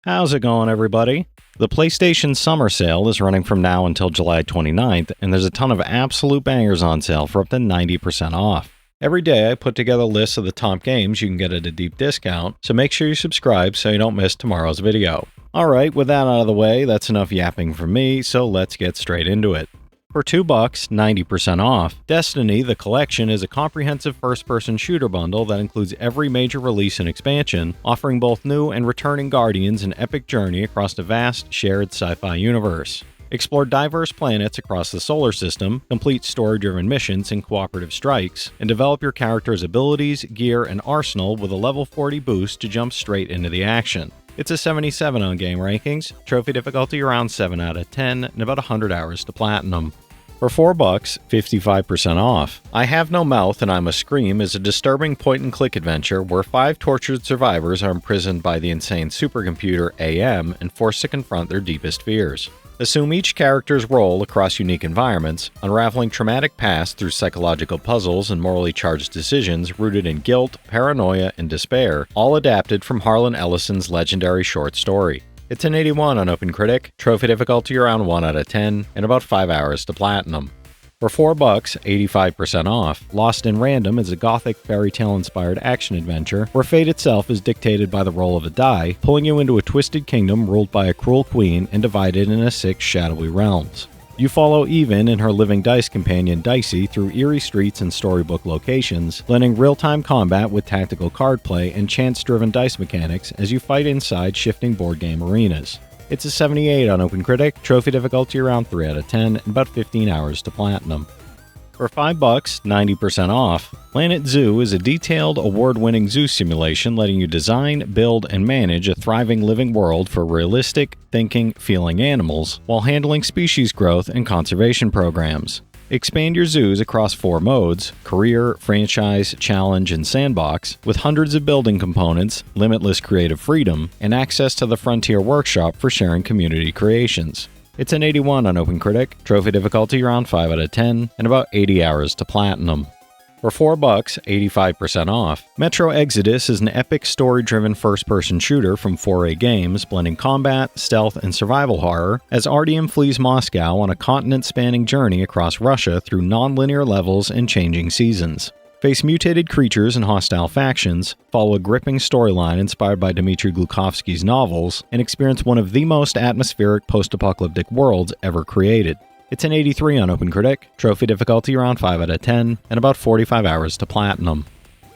How's it going, everybody? The PlayStation Summer Sale is running from now until July 29th, and there's a ton of absolute bangers on sale for up to 90% off. Every day I put together lists of the top games you can get at a deep discount, so make sure you subscribe so you don't miss tomorrow's video. Alright, with that out of the way, that's enough yapping from me, so let's get straight into it. For $2, 90% off, Destiny The Collection is a comprehensive first-person shooter bundle that includes every major release and expansion, offering both new and returning Guardians an epic journey across a vast, shared sci-fi universe. Explore diverse planets across the solar system, complete story-driven missions and cooperative strikes, and develop your character's abilities, gear, and arsenal with a level 40 boost to jump straight into the action. It's a 77 on game rankings, trophy difficulty around 7 out of 10, and about 100 hours to platinum. For $4, 55% off. I Have No Mouth and I Must Scream is a disturbing point-and-click adventure where 5 tortured survivors are imprisoned by the insane supercomputer AM and forced to confront their deepest fears. Assume each character's role across unique environments, unraveling traumatic past through psychological puzzles and morally charged decisions rooted in guilt, paranoia, and despair, all adapted from Harlan Ellison's legendary short story. It's an 81 on OpenCritic, trophy difficulty around 1 out of 10, and about 5 hours to platinum. For $4, 85% off, Lost in Random is a gothic fairy tale-inspired action-adventure where fate itself is dictated by the roll of a die, pulling you into a twisted kingdom ruled by a cruel queen and divided into 6 shadowy realms. You follow Even and her living dice companion Dicey through eerie streets and storybook locations, blending real-time combat with tactical card play and chance-driven dice mechanics as you fight inside shifting board game arenas. It's a 78 on OpenCritic, trophy difficulty around 3 out of 10, and about 15 hours to platinum. For $5, 90% off, Planet Zoo is a detailed, award-winning zoo simulation letting you design, build, and manage a thriving living world for realistic, thinking, feeling animals, while handling species growth and conservation programs. Expand your zoos across 4 modes: career, franchise, challenge, and sandbox, with hundreds of building components, limitless creative freedom, and access to the Frontier Workshop for sharing community creations. It's an 81 on OpenCritic, trophy difficulty around 5 out of 10, and about 80 hours to platinum. For $4, 85% off, Metro Exodus is an epic story-driven first-person shooter from 4A Games, blending combat, stealth, and survival horror, as Artyom flees Moscow on a continent-spanning journey across Russia through non-linear levels and changing seasons. Face mutated creatures and hostile factions, follow a gripping storyline inspired by Dmitry Glukovsky's novels, and experience one of the most atmospheric post-apocalyptic worlds ever created. It's an 83 on OpenCritic, trophy difficulty around 5 out of 10, and about 45 hours to platinum.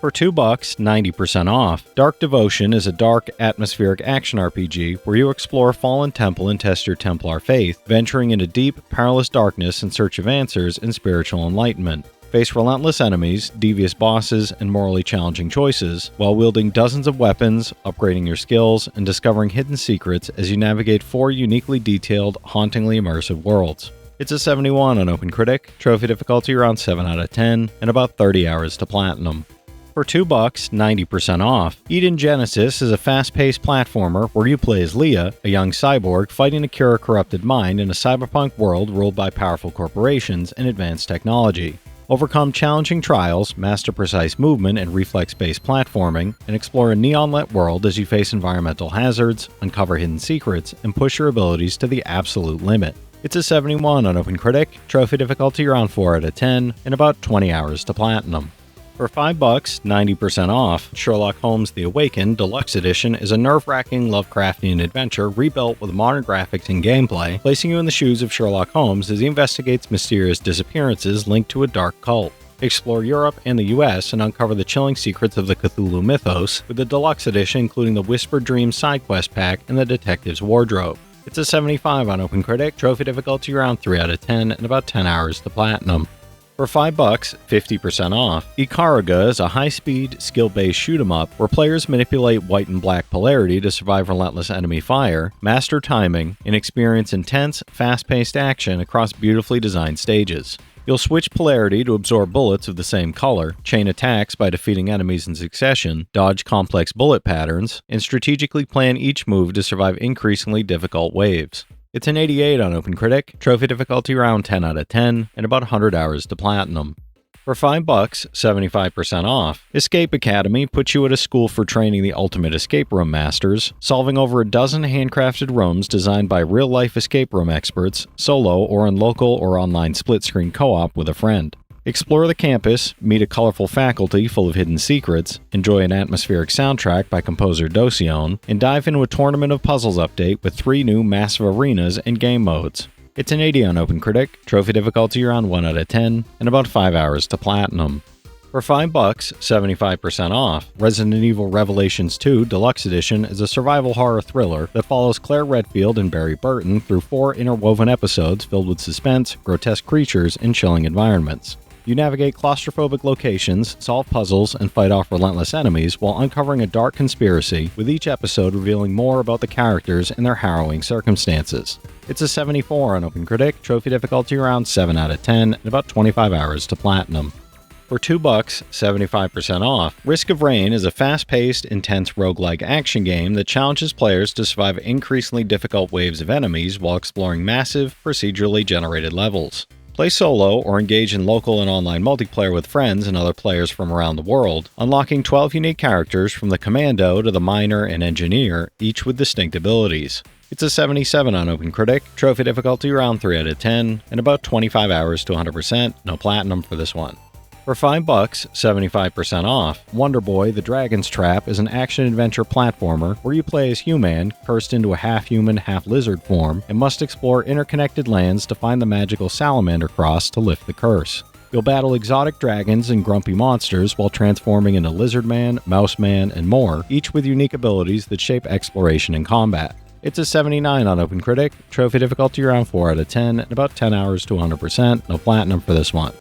For $2, 90% off, Dark Devotion is a dark, atmospheric action RPG where you explore a fallen temple and test your Templar faith, venturing into deep, perilous darkness in search of answers and spiritual enlightenment. Face relentless enemies, devious bosses, and morally challenging choices, while wielding dozens of weapons, upgrading your skills, and discovering hidden secrets as you navigate 4 uniquely detailed, hauntingly immersive worlds. It's a 71 on OpenCritic, trophy difficulty around 7 out of 10, and about 30 hours to platinum. For $2, 90% off, Eden Genesis is a fast-paced platformer where you play as Leah, a young cyborg fighting to cure a corrupted mind in a cyberpunk world ruled by powerful corporations and advanced technology. Overcome challenging trials, master precise movement and reflex-based platforming, and explore a neon-lit world as you face environmental hazards, uncover hidden secrets, and push your abilities to the absolute limit. It's a 71 on OpenCritic, trophy difficulty around 4 out of 10, and about 20 hours to platinum. For $5, 90% off, Sherlock Holmes The Awakened Deluxe Edition is a nerve-wracking Lovecraftian adventure rebuilt with modern graphics and gameplay, placing you in the shoes of Sherlock Holmes as he investigates mysterious disappearances linked to a dark cult. Explore Europe and the US and uncover the chilling secrets of the Cthulhu mythos, with the Deluxe Edition including the Whispered Dreams side quest pack and the Detective's Wardrobe. It's a 75 on OpenCritic, trophy difficulty around 3 out of 10, and about 10 hours to platinum. For $5, 50% off, Ikaruga is a high-speed, skill-based shoot-'em-up where players manipulate white and black polarity to survive relentless enemy fire, master timing, and experience intense, fast-paced action across beautifully designed stages. You'll switch polarity to absorb bullets of the same color, chain attacks by defeating enemies in succession, dodge complex bullet patterns, and strategically plan each move to survive increasingly difficult waves. It's an 88 on OpenCritic, trophy difficulty around 10 out of 10, and about 100 hours to platinum. For $5, 75% off, Escape Academy puts you at a school for training the ultimate escape room masters, solving over a dozen handcrafted rooms designed by real-life escape room experts, solo or in local or online split-screen co-op with a friend. Explore the campus, meet a colorful faculty full of hidden secrets, enjoy an atmospheric soundtrack by composer Docione, and dive into a Tournament of Puzzles update with 3 new massive arenas and game modes. It's an 80 on OpenCritic, trophy difficulty around 1 out of 10, and about 5 hours to platinum. For $5, 75% off, Resident Evil Revelations 2 Deluxe Edition is a survival horror thriller that follows Claire Redfield and Barry Burton through 4 interwoven episodes filled with suspense, grotesque creatures, and chilling environments. You navigate claustrophobic locations, solve puzzles, and fight off relentless enemies while uncovering a dark conspiracy, with each episode revealing more about the characters and their harrowing circumstances. It's a 74 on OpenCritic, trophy difficulty around 7 out of 10, and about 25 hours to platinum. For $2, 75% off, Risk of Rain is a fast-paced, intense roguelike action game that challenges players to survive increasingly difficult waves of enemies while exploring massive, procedurally generated levels. Play solo or engage in local and online multiplayer with friends and other players from around the world, unlocking 12 unique characters from the Commando to the Miner and Engineer, each with distinct abilities. It's a 77 on OpenCritic, trophy difficulty around 3 out of 10, and about 25 hours to 100%, no platinum for this one. For $5, 75% off, Wonder Boy The Dragon's Trap is an action-adventure platformer where you play as Human, cursed into a half-human, half-lizard form, and must explore interconnected lands to find the magical salamander cross to lift the curse. You'll battle exotic dragons and grumpy monsters while transforming into Lizard Man, Mouse Man, and more, each with unique abilities that shape exploration and combat. It's a 79 on OpenCritic, trophy difficulty around 4 out of 10, and about 10 hours to 100%, no platinum for this one.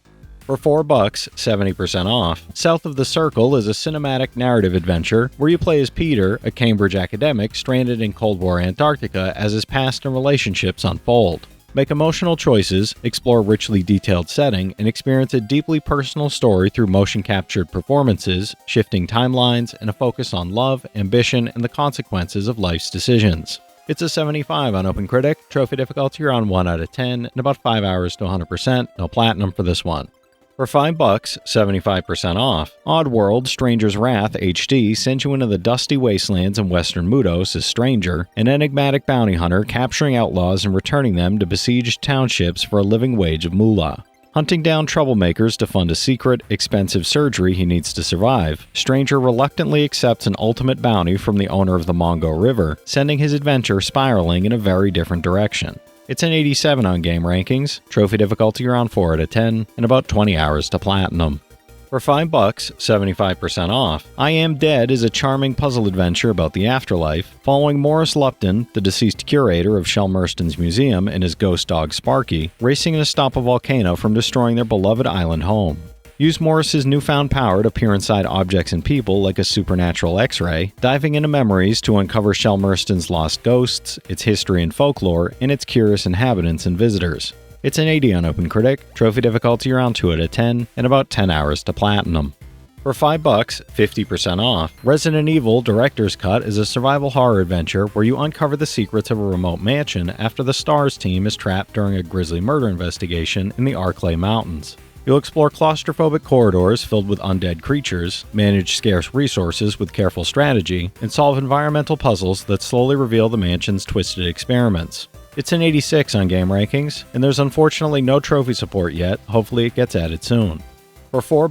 For $4, 70% off, South of the Circle is a cinematic narrative adventure where you play as Peter, a Cambridge academic stranded in Cold War Antarctica as his past and relationships unfold. Make emotional choices, explore a richly detailed setting, and experience a deeply personal story through motion-captured performances, shifting timelines, and a focus on love, ambition, and the consequences of life's decisions. It's a 75 on OpenCritic, trophy difficulty around 1 out of 10, and about 5 hours to 100%, no platinum for this one. For $5, 75% off, Oddworld Stranger's Wrath HD sends you into the dusty wastelands in western Mudos as Stranger, an enigmatic bounty hunter capturing outlaws and returning them to besieged townships for a living wage of moolah. Hunting down troublemakers to fund a secret, expensive surgery he needs to survive, Stranger reluctantly accepts an ultimate bounty from the owner of the Mongo River, sending his adventure spiraling in a very different direction. It's an 87 on Game Rankings, trophy difficulty around 4 out of 10, and about 20 hours to platinum. For $5, 75% off, I Am Dead is a charming puzzle adventure about the afterlife, following Morris Lupton, the deceased curator of Shel Merston's museum, and his ghost dog Sparky, racing to stop a volcano from destroying their beloved island home. Use Morris's newfound power to peer inside objects and people like a supernatural X-ray, diving into memories to uncover Shel Merston's lost ghosts, its history and folklore, and its curious inhabitants and visitors. It's an 80 on OpenCritic, trophy difficulty around 2 out of 10, and about 10 hours to platinum. For $5, 50% off, Resident Evil Director's Cut is a survival horror adventure where you uncover the secrets of a remote mansion after the STARS team is trapped during a grisly murder investigation in the Arklay Mountains. You'll explore claustrophobic corridors filled with undead creatures, manage scarce resources with careful strategy, and solve environmental puzzles that slowly reveal the mansion's twisted experiments. It's an 86 on Game Rankings, and there's unfortunately no trophy support yet. Hopefully it gets added soon. For $4,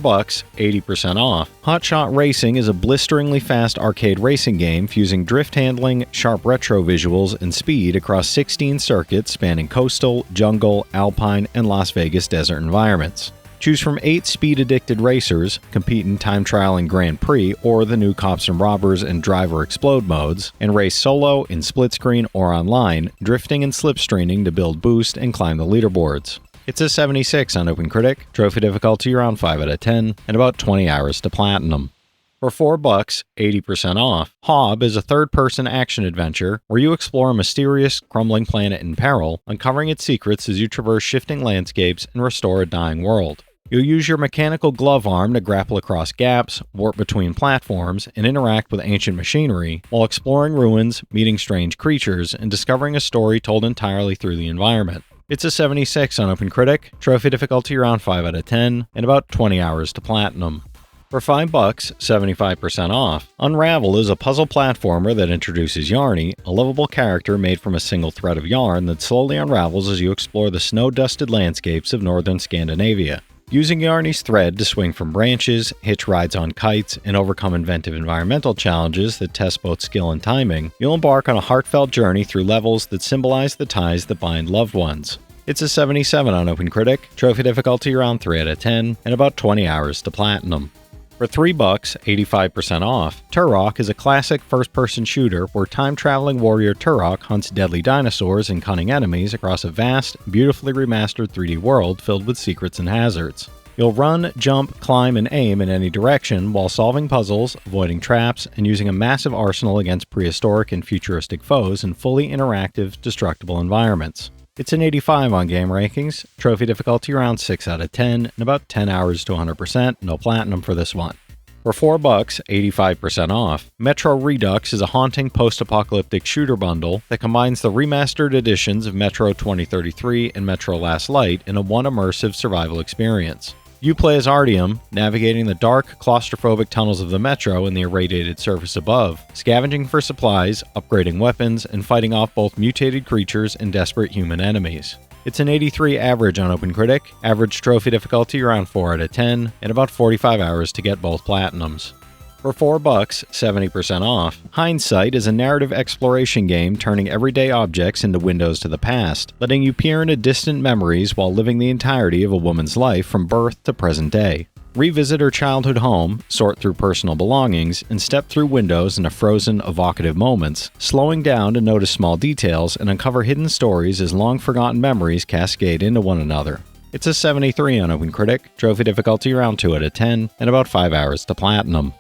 80% off, Hotshot Racing is a blisteringly fast arcade racing game fusing drift handling, sharp retro visuals, and speed across 16 circuits spanning coastal, jungle, alpine, and Las Vegas desert environments. Choose from 8 speed-addicted racers, compete in time trial and Grand Prix or the new Cops and Robbers and Driver Explode modes, and race solo, in split screen, or online, drifting and slipstreaming to build boost and climb the leaderboards. It's a 76 on OpenCritic, trophy difficulty around 5 out of 10, and about 20 hours to platinum. For $4, 80% off, Hob is a third-person action adventure where you explore a mysterious, crumbling planet in peril, uncovering its secrets as you traverse shifting landscapes and restore a dying world. You'll use your mechanical glove arm to grapple across gaps, warp between platforms, and interact with ancient machinery, while exploring ruins, meeting strange creatures, and discovering a story told entirely through the environment. It's a 76 on OpenCritic, trophy difficulty around 5 out of 10, and about 20 hours to platinum. For $5, 75% off, Unravel is a puzzle platformer that introduces Yarny, a lovable character made from a single thread of yarn that slowly unravels as you explore the snow-dusted landscapes of northern Scandinavia. Using Yarny's thread to swing from branches, hitch rides on kites, and overcome inventive environmental challenges that test both skill and timing, you'll embark on a heartfelt journey through levels that symbolize the ties that bind loved ones. It's a 77 on OpenCritic, trophy difficulty around 3 out of 10, and about 20 hours to platinum. For $3, 85% off, Turok is a classic first-person shooter where time-traveling warrior Turok hunts deadly dinosaurs and cunning enemies across a vast, beautifully remastered 3D world filled with secrets and hazards. You'll run, jump, climb, and aim in any direction while solving puzzles, avoiding traps, and using a massive arsenal against prehistoric and futuristic foes in fully interactive, destructible environments. It's an 85 on game rankings, trophy difficulty around 6 out of 10, and about 10 hours to 100%, no platinum for this one. For $4, 85% off, Metro Redux is a haunting post-apocalyptic shooter bundle that combines the remastered editions of Metro 2033 and Metro Last Light in a one immersive survival experience. You play as Artyom, navigating the dark, claustrophobic tunnels of the Metro and the irradiated surface above, scavenging for supplies, upgrading weapons, and fighting off both mutated creatures and desperate human enemies. It's an 83 average on OpenCritic, average trophy difficulty around 4 out of 10, and about 45 hours to get both platinums. For $4, 70% off, Hindsight is a narrative exploration game turning everyday objects into windows to the past, letting you peer into distant memories while living the entirety of a woman's life from birth to present day. Revisit her childhood home, sort through personal belongings, and step through windows into frozen, evocative moments, slowing down to notice small details and uncover hidden stories as long-forgotten memories cascade into one another. It's a 73 on OpenCritic, trophy difficulty around 2 out of 10, and about 5 hours to platinum.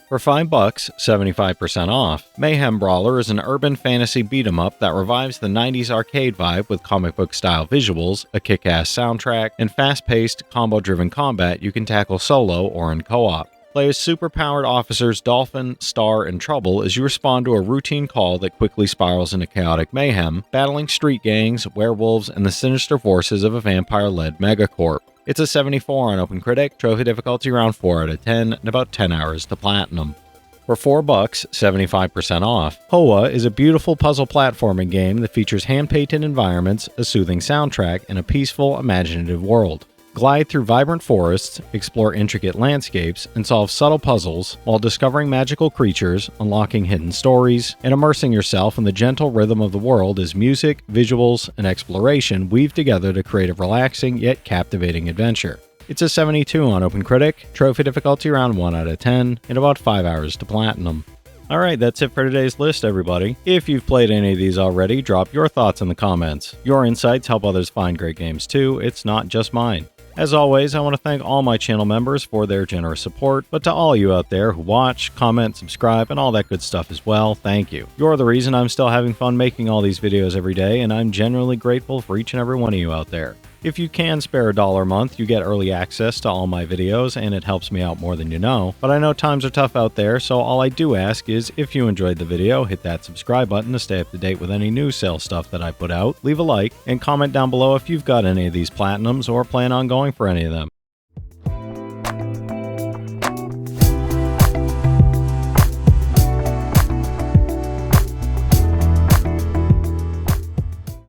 For $5, 75% off, Mayhem Brawler is an urban fantasy beat-em-up that revives the 90s arcade vibe with comic book-style visuals, a kick-ass soundtrack, and fast-paced, combo-driven combat you can tackle solo or in co-op. Play as super-powered officers Dolphin, Star, and Trouble as you respond to a routine call that quickly spirals into chaotic mayhem, battling street gangs, werewolves, and the sinister forces of a vampire-led megacorp. It's a 74 on OpenCritic, trophy difficulty around 4 out of 10, and about 10 hours to platinum. For $4, 75% off, Hoa is a beautiful puzzle platforming game that features hand-painted environments, a soothing soundtrack, and a peaceful, imaginative world. Glide through vibrant forests, explore intricate landscapes, and solve subtle puzzles while discovering magical creatures, unlocking hidden stories, and immersing yourself in the gentle rhythm of the world as music, visuals, and exploration weave together to create a relaxing yet captivating adventure. It's a 72 on OpenCritic, trophy difficulty around 1 out of 10, and about 5 hours to platinum. Alright, that's it for today's list, everybody. If you've played any of these already, drop your thoughts in the comments. Your insights help others find great games too, it's not just mine. As always, I want to thank all my channel members for their generous support, but to all you out there who watch, comment, subscribe, and all that good stuff as well, thank you. You're the reason I'm still having fun making all these videos every day, and I'm genuinely grateful for each and every one of you out there. If you can spare $1 a month, you get early access to all my videos, and it helps me out more than you know. But I know times are tough out there, so all I do ask is, if you enjoyed the video, hit that subscribe button to stay up to date with any new sale stuff that I put out, leave a like, and comment down below if you've got any of these platinums or plan on going for any of them.